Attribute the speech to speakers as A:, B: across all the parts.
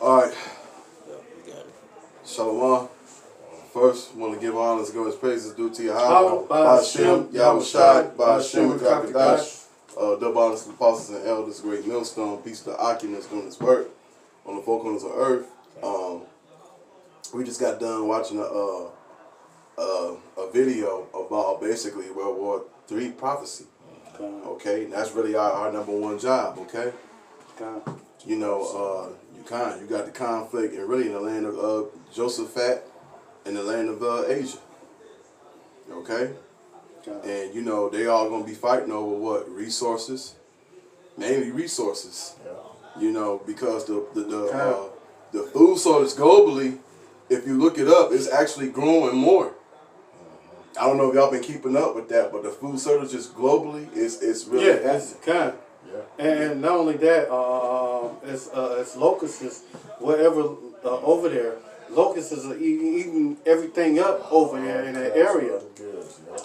A: All right,
B: Yeah, we got it.
A: Shalom. First, want to give honors, glory, praises due to
C: How
A: Yahweh,
C: by
A: Hashem,
C: Hashem,
A: Yahweh Shai, by Hashem,
C: Rakadash.
A: double honors to the apostles and elders, great millstone, peace to the Oculus doing his work on the four corners of earth. We just got done watching a video about basically World War III prophecy. Okay, and that's really our number one job. Okay, you know, you got the conflict and really in the land of Josaphat in the land of Asia. Okay, and you know they all gonna be fighting over what resources, mainly resources. You know, because the food shortage globally, if you look it up, it's actually growing more. I don't know if y'all been keeping up with that, but the food shortage is globally it's really
C: It's kind. Yeah. And not only that, it's locusts, whatever over there. Locusts are eating everything up over there in that area.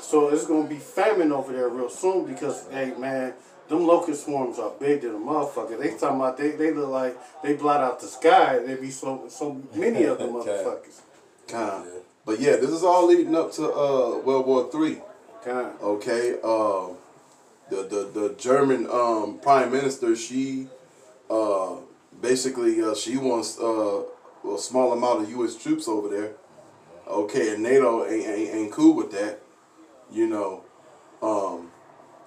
C: So it's gonna be famine over there real soon because, hey man, them locust swarms are big to the motherfucker. They talking about they look like they blot out the sky. There be so many of them motherfuckers.
A: But yeah, this is all leading up to World War III. Okay, the German Prime Minister, she basically she wants a small amount of U.S. troops over there. Okay, and NATO ain't cool with that, you know,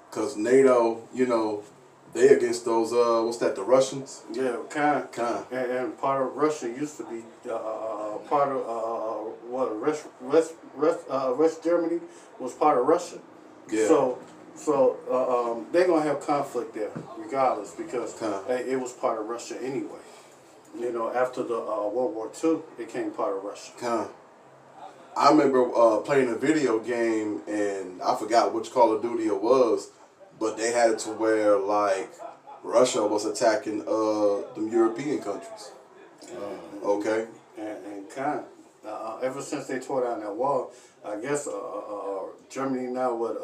A: cause NATO, you know, they against those the Russians.
C: Yeah, and part of Russia used to be part of West Germany was part of Russia.
A: Yeah.
C: So they're gonna have conflict there regardless because it was part of Russia anyway. You know, after the World War II, it became part of Russia.
A: I remember playing a video game, and I forgot which Call of Duty it was, but they had it to where like Russia was attacking them European countries. Okay.
C: And ever since they tore down that wall, I guess Germany now with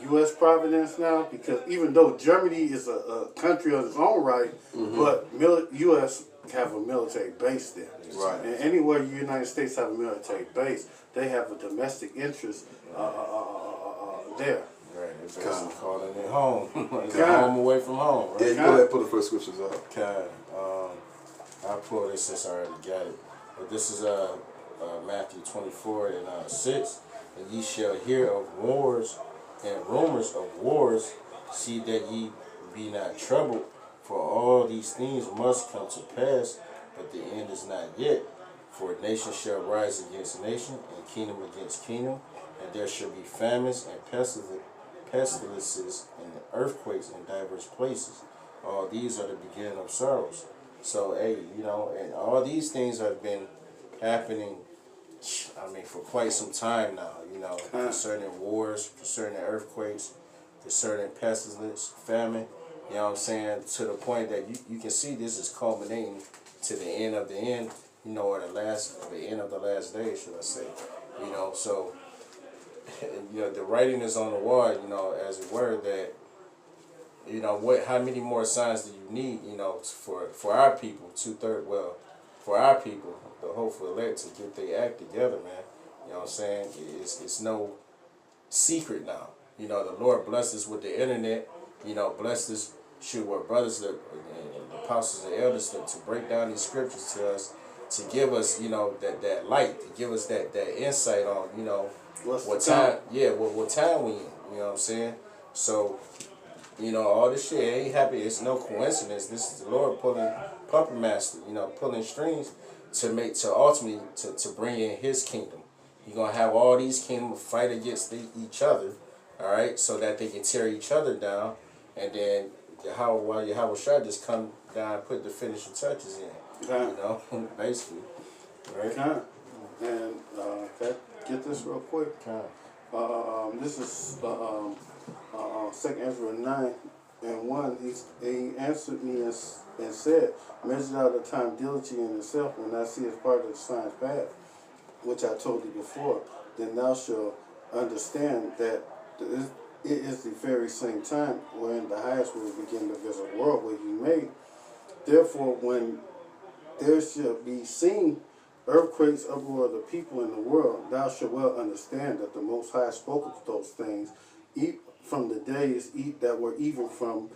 C: U.S. providence now, because even though Germany is a country of its own right, but U.S. have a military base there.
A: Right.
C: And anywhere the United States have a military base, they have a domestic interest there.
B: Right, it's basically calling it home. It's home away from home, right?
A: Yeah, go ahead, put the first scriptures up.
B: Okay, I'll pull this since I already got it. But this is Matthew 24:6. And ye shall hear of wars and rumors of wars. See that ye be not troubled, for all these things must come to pass, but the end is not yet. For nation shall rise against nation, and kingdom against kingdom, and there shall be famines and pestilences and earthquakes in diverse places. All these are the beginning of sorrows. So, hey, you know, and all these things have been happening, I mean, for quite some time now, you know, concerning wars, concerning earthquakes, concerning pestilence, famine, you know what I'm saying, to the point that you can see this is culminating to the end of the end, you know, or the end of the last days, should I say, you know, so, you know, the writing is on the wall, you know, as it were, that, you know, how many more signs do you need, you know, for our people, for our people, the hopeful elect, to get their act together, man. You know what I'm saying? It's no secret now. You know, the Lord blessed us with the internet, you know, blessed us, our brothers, the apostles and elders, to break down these scriptures to us, to give us, you know, that light, to give us that insight on, you know, what time we in, you know what I'm saying? So, you know, all this shit ain't happy. It's no coincidence. This is the Lord puppet master, you know, pulling strings to ultimately to bring in His kingdom. You're gonna have all these kingdoms fight against each other, all right, so that they can tear each other down, and then Yahweh Shai just come down and put the finishing touches in, you know, basically, right?
C: And get this real quick. This is 2 Ezra 9:1. He answered me and said, measure out the time diligently in itself when I see as part of the science path, which I told you before, then thou shalt understand that it is the very same time when the highest will begin to visit the world where He made Therefore, when there shall be seen earthquakes, uproar of the people in the world, thou shalt well understand that the Most High spoke of those things from the days that were even from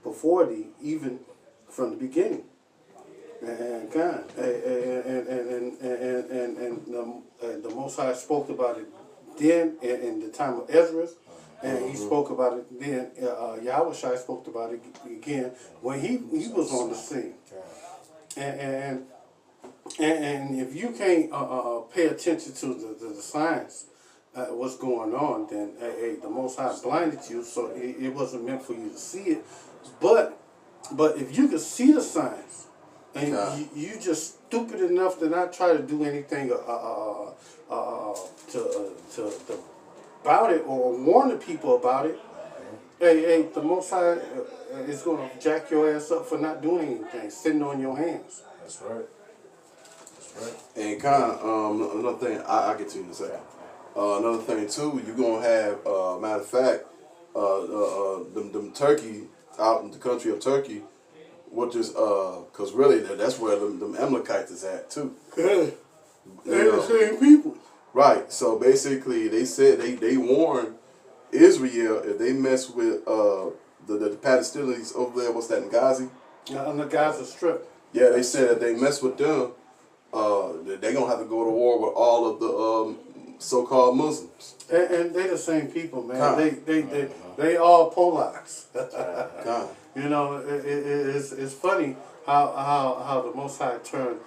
C: before thee, even from the beginning. And God, and the Most High spoke about it then in the time of Ezra, and he spoke about it then. Yahweh Shai spoke about it again when he was on the scene. And if you can't pay attention to the science, what's going on, then the Most High blinded you, so it wasn't meant for you to see it. But if you could see the signs, and you just stupid enough to not try to do anything to about it or warn the people about it, hey, the Most High is going to jack your ass up for not doing anything, sitting on your hands.
B: That's right. That's right.
A: And another thing, I'll get to you in a second. Another thing too, you're gonna have, matter of fact, them Turkey out in the country of Turkey, which is cause really that's where them Amalekites is at too.
C: Good. They're the same people.
A: Right. So basically, they said they warned Israel if they mess with the Palestinians over there. What's that in Gaza?
C: On the Gaza Strip.
A: Yeah, they said if they mess with them, they're gonna have to go to war with all of the so-called Muslims.
C: And they the same people, man. They all Polacks. You know, it's funny how the Most High turned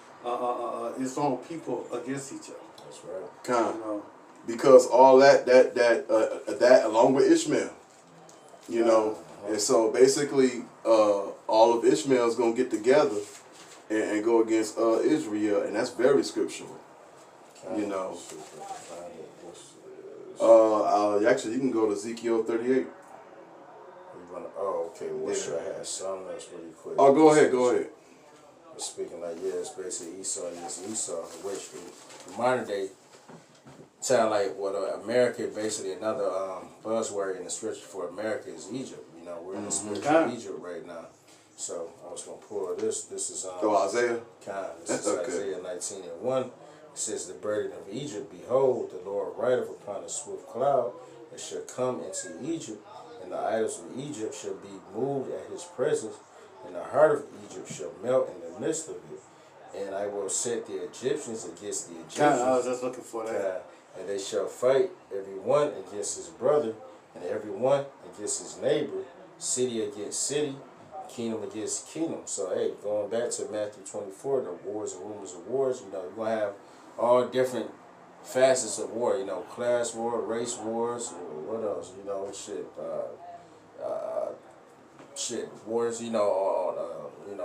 C: his own people against each other.
B: That's right.
A: You know, because all that along with Ishmael, you know, and so basically all of Ishmael is gonna get together and go against Israel, and that's very scriptural. You know. Actually, you can go to Ezekiel 38.
B: Oh, okay. Well, sure, I had something else really quick.
A: Oh, go ahead.
B: Speaking like, yeah, it's basically Esau against Esau, which in modern day sound like what America, basically another buzzword in the scripture for America is Egypt. You know, we're in the spiritual Egypt right now. So I was going to pull this. This is
A: Isaiah.
B: This is Isaiah 19:1. It says, the burden of Egypt, behold, the Lord rideth upon a swift cloud, and shall come into Egypt, and the idols of Egypt shall be moved at his presence, and the heart of Egypt shall melt in the midst of it. And I will set the Egyptians against the Egyptians.
C: I was just looking for that.
B: And they shall fight every one against his brother, and every one against his neighbor, city against city, kingdom against kingdom. So, hey, going back to Matthew 24, the wars and rumors of wars, you know, you're going to have all different facets of war, you know, class war, race wars, what else, you know, wars, you know,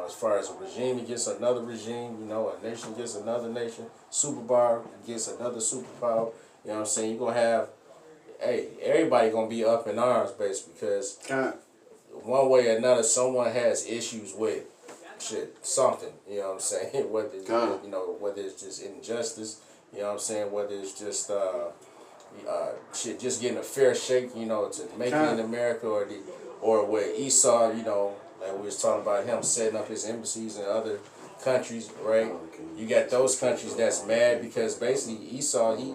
B: as far as a regime against another regime, you know, a nation against another nation, superpower against another superpower, you know what I'm saying? You're going to have, hey, everybody going to be up in arms, basically, because one way or another, someone has issues with something, you know what I'm saying? Whether you know, whether it's just injustice, you know what I'm saying, whether it's just just getting a fair shake, you know, to make it in America, or where Esau, you know, like we was talking about him setting up his embassies in other countries, right? You got those countries that's mad because basically Esau, he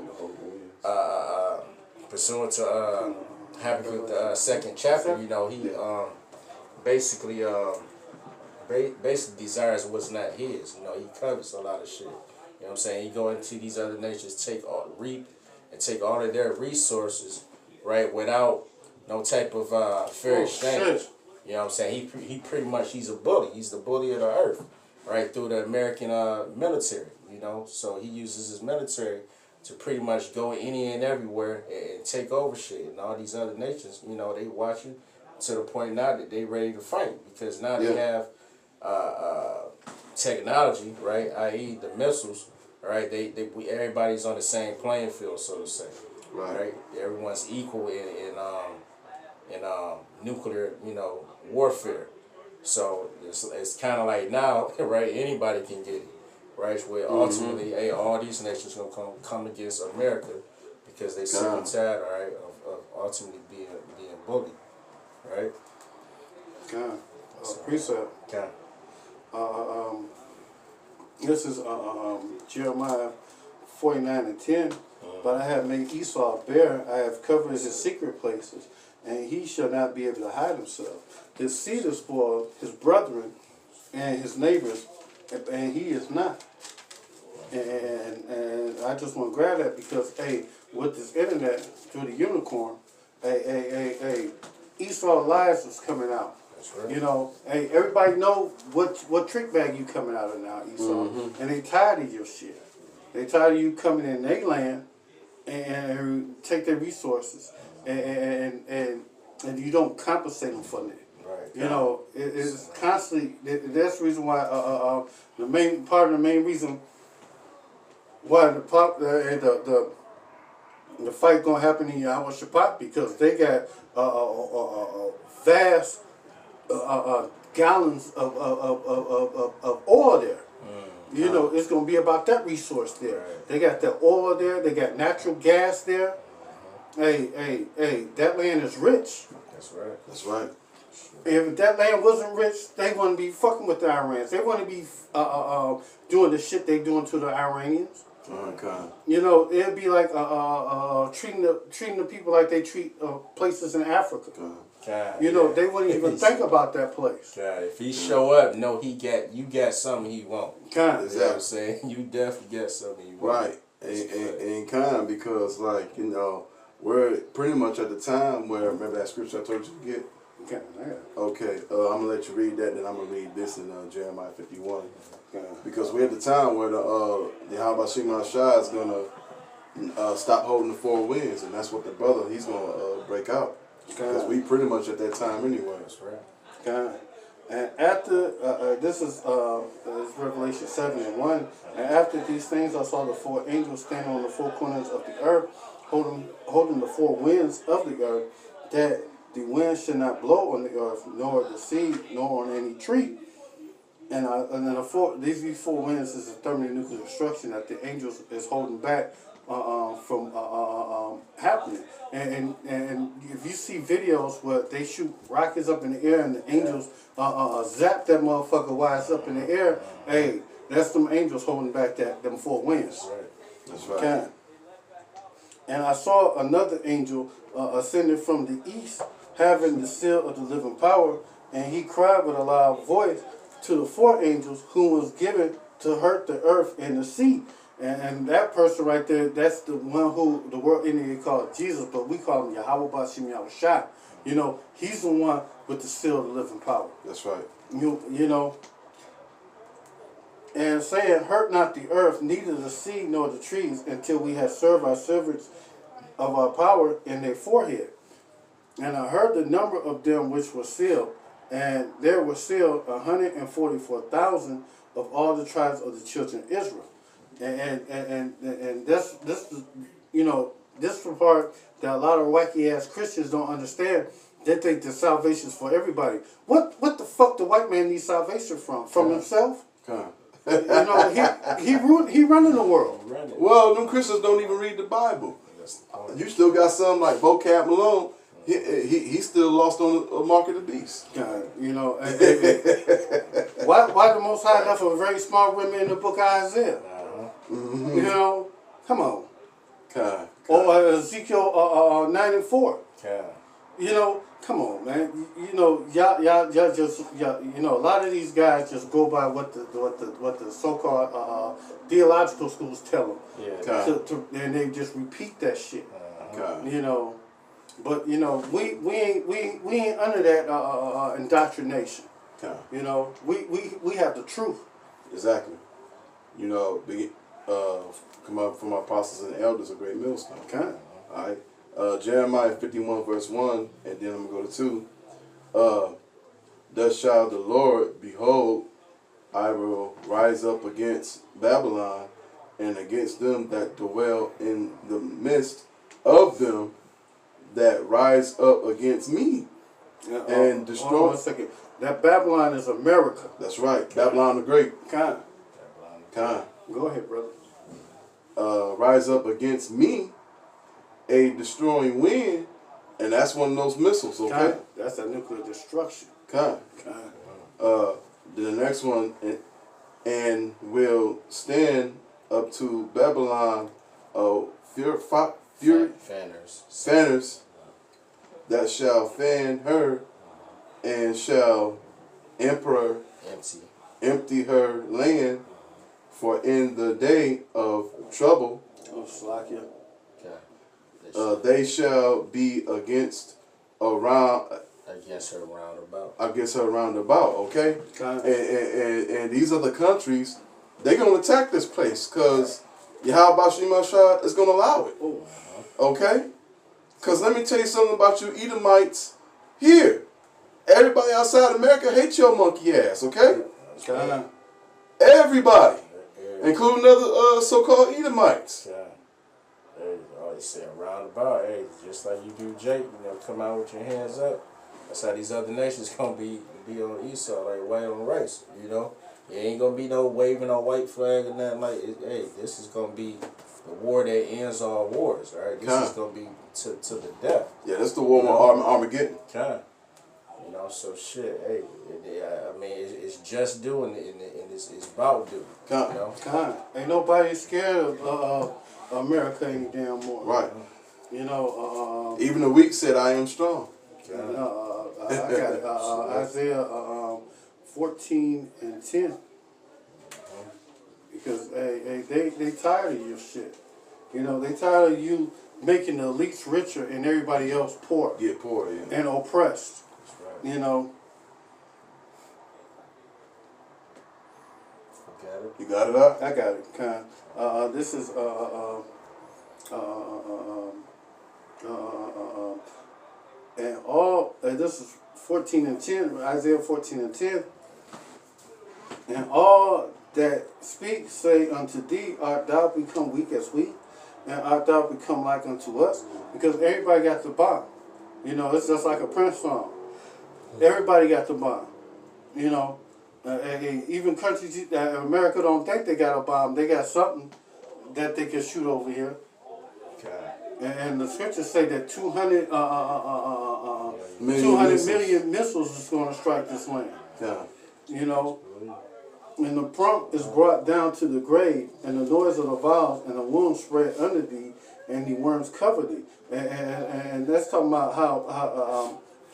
B: pursuant to Habakkuk second chapter, you know, he basically desires what's not his. You know, he covets a lot of shit. You know what I'm saying? He go into these other nations, reap and take all of their resources, right, without no type of fair exchange. You know what I'm saying? He pretty much, he's a bully. He's the bully of the earth, right, through the American military, you know. So he uses his military to pretty much go any and everywhere and take over shit. And all these other nations, you know, they watching to the point now that they ready to fight because now they have technology, right? I.e. the missiles, right? Everybody's on the same playing field, so to say, right? Everyone's equal in nuclear, you know, warfare. So it's kind of like now, right? Anybody can get it, right? Where ultimately, hey, all these nations gonna come against America because they sick and tired, right, of ultimately being bullied, right?
C: Precept. this is Jeremiah 49:10. But I have made Esau bare, I have covered his secret places, and he shall not be able to hide himself. His seed is spoiled, his brethren and his neighbors, and he is not. And I just want to grab that because, hey, with this internet, through the unicorn, Esau lies is coming out.
B: That's right.
C: You know, hey, everybody know what trick bag you coming out of now, Esau. And they tired of your shit. They tired of you coming in their land and take their resources and you don't compensate them for it.
B: Right.
C: You know, it's constantly. That's the reason why the main reason why the fight gonna happen in Yahweh Shabbat, because they got vast gallons of oil there. You know, it's gonna be about that resource there.
B: Right.
C: They got the oil there. They got natural gas there. Hey, that land is rich.
B: That's right.
A: That's right.
C: If that land wasn't rich, they wouldn't be fucking with the Iranians. They wouldn't be doing the shit they doing to the Iranians.
A: Okay.
C: You know, it'd be like treating the people like they treat places in Africa.
B: God,
C: You know, they wouldn't even think about that place.
B: God, if he show up, no, you got something he won't.
C: Kind
B: You know what I'm saying? You definitely got something you want.
A: Right. And kind of because, like, you know, we're pretty much at the time where, remember that scripture I told you to get?
C: Kind
A: Okay, I'm going to let you read that, then I'm going to read this in Jeremiah 51. Because we're at the time where the Yahweh Shema Shah is going to stop holding the four winds, and that's what the brother, he's going to break out. Because we pretty much at that time anyway.
B: That's right.
C: kind. And after, this is Revelation 7:1. And after these things I saw the four angels standing on the four corners of the earth, holding the four winds of the earth, that the wind should not blow on the earth, nor the sea, nor on any tree. And then these four winds is a thermonuclear destruction that the angels is holding back from happening. And if you see videos where they shoot rockets up in the air and the angels zap that motherfucker while it's up in the air, hey, that's them angels holding back them four winds.
B: That's right.
A: That's right.
C: Okay. And I saw another angel ascending from the east, having the seal of the living power, and he cried with a loud voice to the four angels whom was given to hurt the earth and the sea. And that person right there, that's the one who the world Indian called Jesus, but we call him Yahweh Bashim Yahushua. You know, he's the one with the seal of the living power.
A: That's right.
C: You know, and saying, hurt not the earth, neither the sea nor the trees, until we have served our servants of our power in their forehead. And I heard the number of them which were sealed, and there were sealed 144,000 of all the tribes of the children of Israel. And this you know, this is the part that a lot of wacky ass Christians don't understand. They think the salvation is for everybody. What the fuck the white man needs salvation from? From himself?
A: Come.
C: You know, he running the world.
A: Well, them Christians don't even read the Bible. You still got some like Vocab Malone. He still lost on the mark of the beast.
C: God, you know, why the Most High left a very smart women in the book of Isaiah? You know, come on.
A: God.
C: Or Ezekiel 9:4.
B: God.
C: You know, come on, man. You know, y'all just you know, a lot of these guys just go by what the so-called theological schools tell them.
B: Yeah.
C: And they just repeat that shit.
A: God.
C: You know, but you know, we ain't under that indoctrination.
A: God.
C: You know, we have the truth.
A: Exactly. You know, come up from our apostles and elders, a great millstone.
C: Okay.
A: All right. Jeremiah 51 verse 1, and then I'm going to go to 2. Thus shall the Lord, behold, I will rise up against Babylon and against them that dwell in the midst of them that rise up against me and destroy.
C: Hold on 1 second. That Babylon is America.
A: That's right. Babylon the Great.
C: Kind.
A: Go
C: ahead, brother.
A: Rise up against me, a destroying wind, and that's one of those missiles, okay?
C: That's a nuclear destruction.
A: Then the next one, and will stand up to Babylon, fanners that shall fan her, and shall emperor empty her land, for in the day of trouble they shall be against her round about. Okay, and these other countries, they're gonna attack this place because Yahweh Shemashah is gonna allow it. Okay, because let me tell you something about you Edomites here. Everybody outside America hates your monkey ass. Okay, everybody, including other so-called Edomites.
B: They say roundabout, hey, just like you do, Jake. Come out with your hands up. That's how these other nations gonna be on Esau, like white on rice. It ain't gonna be no waving a white flag or nothing like it. Hey, this is gonna be the war that ends all wars, right? This is gonna be to the death.
A: Yeah, that's the war with Armageddon.
B: So shit, hey, I mean, it's just doing it, and it's about doing it.
C: Ain't nobody scared of America any damn more.
A: Right.
C: Even
A: the weak said, "I am strong."
C: I got Isaiah 14:10. Because they tired of your shit. They tired of you making the elites richer and everybody else poor.
A: Get poor, yeah.
C: And oppressed.
B: Right.
A: You got it up?
C: I got it. This is this is 14:10, Isaiah 14:10. And all that speak say unto thee, art thou become weak as we, and art thou become like unto us? Because everybody got the bomb. It's just like a Prince song. Everybody got the bomb. Even countries, America don't think they got a bomb. They got something that they can shoot over here. And the scriptures say that 200 million missiles is going to strike this land. And the prompt is brought down to the grave, and the noise of the vials, and the wounds spread under thee, and the worms cover thee. And that's talking about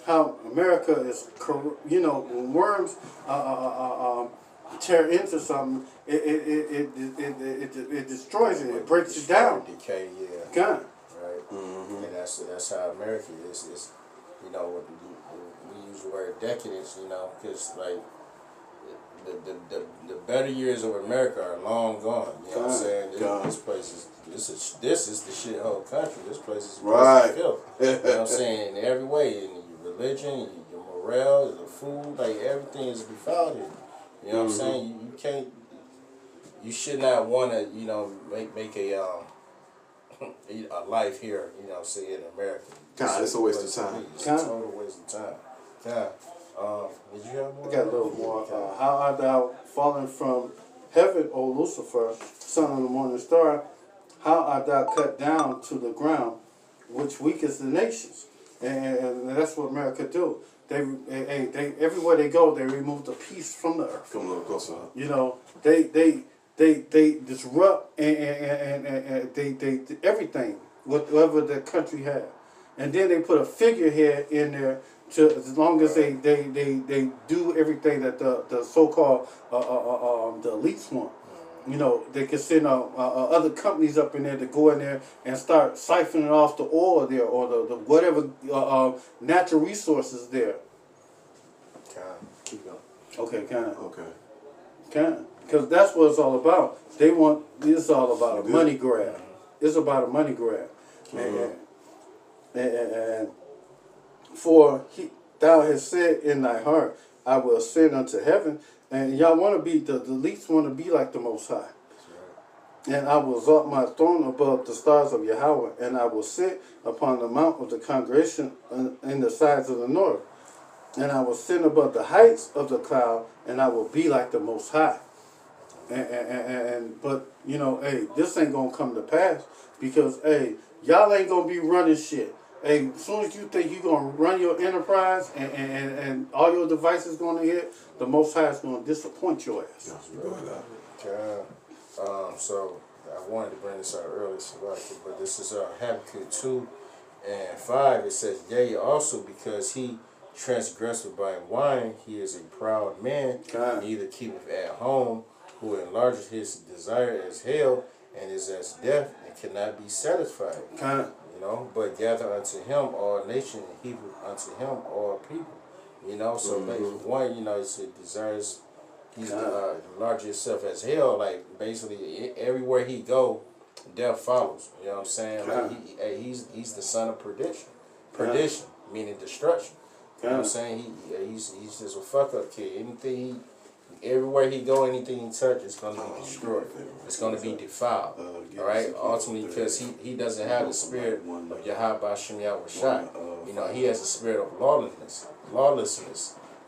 C: how America is, when worms tear into something, it destroys it. It breaks it down.
B: Decay, yeah.
C: God.
B: Right. And that's how America is. We use the word decadence, because like the better years of America are long gone. You know what I'm saying? This place is this is the shithole country. This place is
A: right.
B: Filth. You know what I'm saying? In every way, in your religion, your morale, the food, like everything is defiled here. You know what I'm saying? You can't. You should not want to, make a life here. Say in America.
A: God, it's a waste of time.
B: It's a total waste of time. Did you have more?
C: I got a little more. How art thou fallen from heaven, O Lucifer, son of the morning star? How art thou cut down to the ground, which weakens the nations? And that's what America do. They everywhere they go, they remove the peace from the earth.
A: Come a little closer.
C: They disrupt and they everything, whatever the country has. And then they put a figurehead in there to, as long as they do everything that the so-called the elites want. They can send other companies up in there to go in there and start siphoning off the oil there or the whatever natural resources there.
A: Keep going.
C: Okay, kind of.
A: Okay.
C: Kind of. Because that's what it's all about. It's all about a money grab. It's about a money grab. And for thou hast said in thy heart, I will ascend unto heaven. And y'all want to be, the elites want to be like the Most High. Right. And I will exalt my throne above the stars of Yahweh, and I will sit upon the mount of the congregation in the sides of the north. And I will sit above the heights of the cloud, and I will be like the Most High. But hey, this ain't gonna come to pass because y'all ain't gonna be running shit. Hey, as soon as you think you're gonna run your enterprise and all your devices gonna hit, the Most High is gonna disappoint your ass.
B: Okay. So I wanted to bring this out early, but this is Habakkuk 2:5. It says, "Yea, also because he transgressed by wine, he is a proud man,
C: God.
B: neither keepeth at home, who enlargeth his desire as hell, and is as death, and cannot be satisfied.
C: God.
B: You know, but gather unto him all nations, and heap unto him all people." You know, so basically, one, you know, it desires. He's enlarge himself as hell. Like basically, everywhere he go, death follows. You know what I'm saying? Like he's the son of perdition. Perdition meaning destruction. You know what I'm saying? He's just a fuck up kid. Anything everywhere he go, anything he touch is gonna be destroyed. It's gonna be defiled. All right. Ultimately, because he doesn't have the spirit of Yahweh Shem Yahweh. You know, he has a spirit of lawlessness.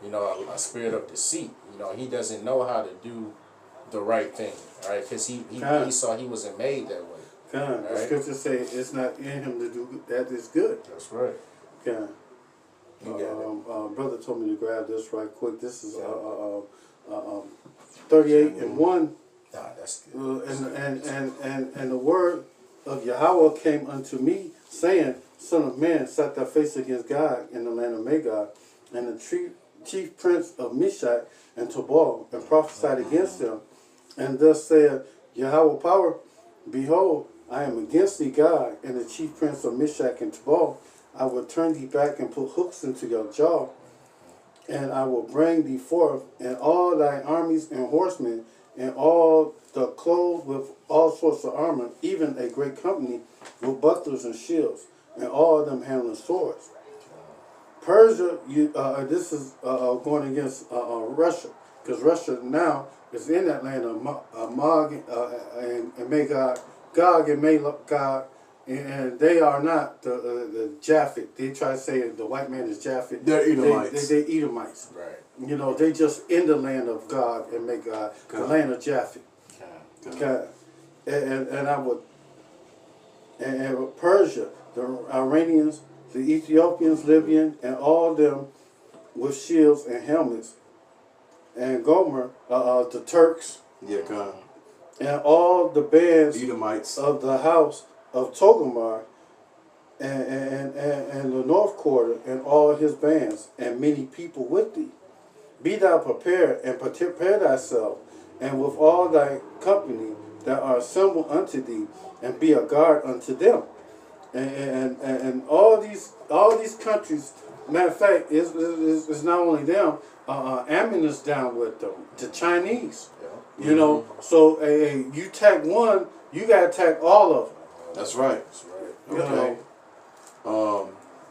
B: You know, a spirit of deceit. You know, he doesn't know how to do the right thing, all right? Because he saw he wasn't made that way.
C: God, the scriptures say it's not in him to do that is good.
B: That's right.
C: God. Brother told me to grab this right quick. This is 38:1.
B: Nah, that's good.
C: And the word of Yahweh came unto me, saying, Son of man, set thy face against God in the land of Magog, and the chief prince of Meshach and Tubal, and prophesied against them. And thus said Yahweh power, Behold, I am against thee, God, and the chief prince of Meshach and Tubal. I will turn thee back and put hooks into your jaw, and I will bring thee forth, and all thy armies and horsemen, and all the clothed with all sorts of armor, even a great company with bucklers and shields, and all of them handling swords. Persia, this is going against Russia, because Russia now is in that land of Mag and Magog, Gog and Magog, and they are not the Japhet. They try to say the white man is Japhet.
A: They're Edomites.
C: They're Edomites.
B: Right.
C: You know, they just in the land of Gog and Magog, the land of Japhet. God. And I would, and Persia, the Iranians, the Ethiopians, Libyan, and all them with shields and helmets, and Gomer, the Turks, and all the bands
A: Edomites
C: of the house of Togomar, and the north quarter, and all his bands, and many people with thee. Be thou prepared, and prepare thyself, and with all thy company that are assembled unto thee, and be a guard unto them. And all these countries, matter of fact, is not only them. Ammon is down with them. The Chinese, you know. So you attack one, you gotta attack all of them.
A: That's right. Okay.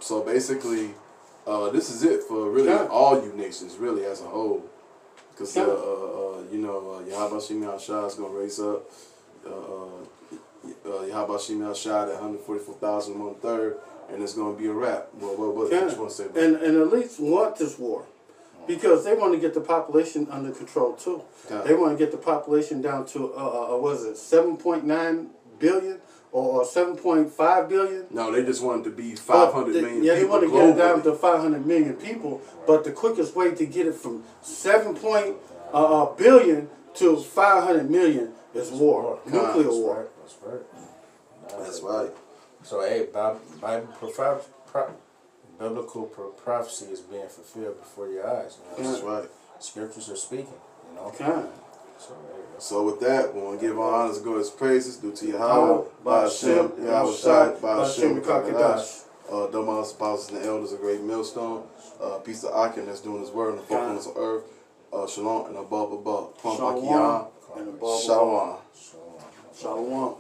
A: So basically, this is it for really all you nations, really as a whole, because you know, Yahweh Shem Yahshua is gonna raise up. Yahweh Shem Yahshua at 144,000 1/3, and it's gonna be a wrap. What you want to say about
C: and the elites want this war, because they want to get the population under control too. They want to get the population down to what is it, 7.9 billion or 7.5 billion?
A: No, they just want it to be 500 million people.
C: Yeah, they want to get it down to 500 million people, but the quickest way to get it from 7 billion to 500 million is war, nuclear war.
B: That's right.
A: That's right.
B: So, hey, biblical prophecy is being fulfilled before your eyes. You know?
A: That's right.
B: Scriptures are speaking, you know.
A: So with that, we want to give our honors and glorious praises due to Yahweh, Ba'ashem, Yahweh Shai, Ba'ashem, Kakadash. Dumb spouses and elders, a great millstone. Piece of Akin that's doing his word in the four corners of earth. Shalom and above.
C: Shalom and above.
A: Shalom.
C: Shalom.